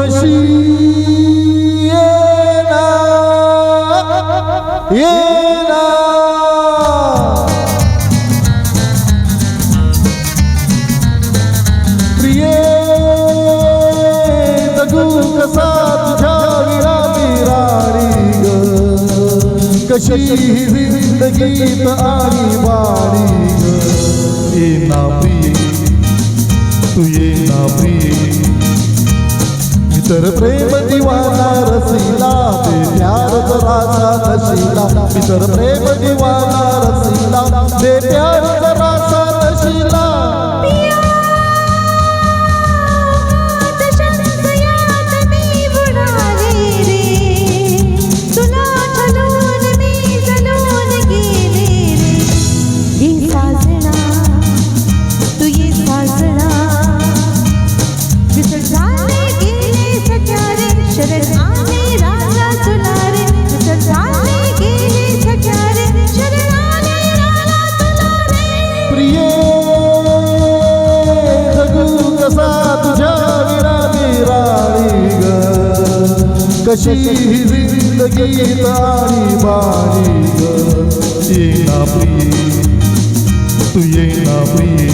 मनशी येना येना प्रिये जगू कसा तुझ्या विना राणी ग कशी जिंदगीत आणि बाणी ग येना प्रिये तू येना प्रिये तर प्रेम दिवाना रसिला ते प्यार जरासा नशिला तर प्रेम दिवाना रसिला ते प्यार जरासा नशिला कशी जिंदगीत आणि बाणी ग येना प्रिये तू येना प्रिये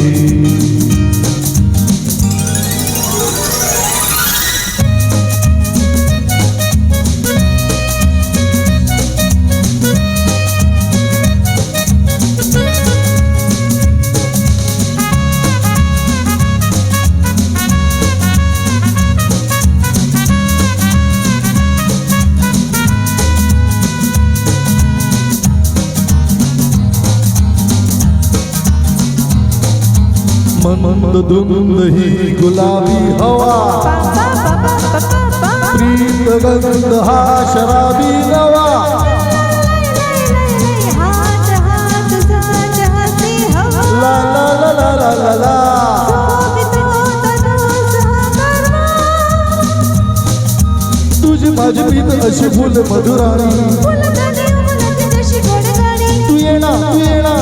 मंद धुंद ही गुलाबी हवा प्रीत गंध हा शराबी नवा ला ला ला ला ला ला ला तुझी माझी प्रीत अशी फुल मधुराणी तू येना तू येना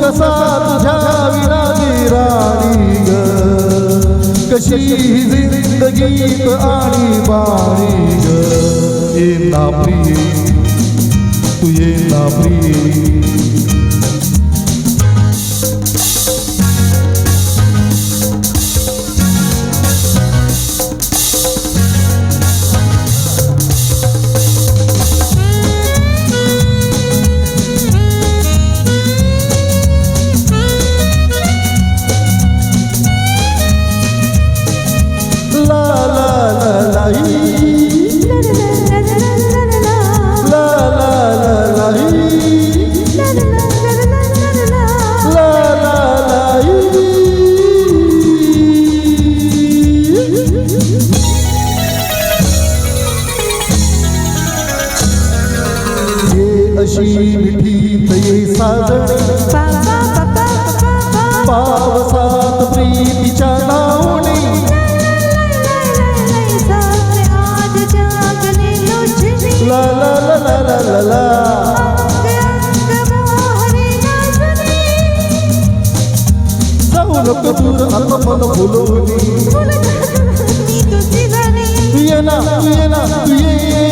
कसा तुझ्या विना राणी ग कशी जिंदगीत आणि बाणी ग येना प्रिये तू येना प्रिये अशी मिठी तये साजणी पावसात प्रीतीच्या नावणी ला ला ला ला ला ला ला जाऊ नको दूर आता मन बोलवणी तू ये ना तू ये ना तू ये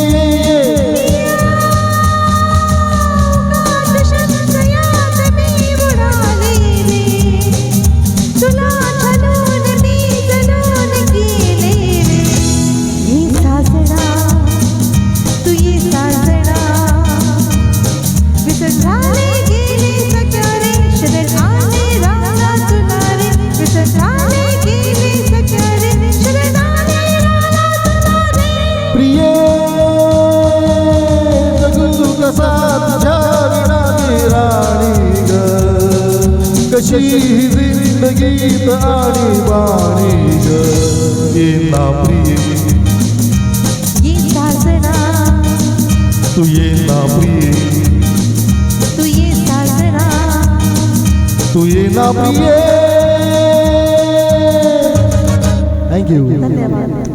कशी जिंदगीत आणि बाणी ग येना प्रिये तू येना प्रिये तू येना प्रिये थँक्यू धन्यवाद.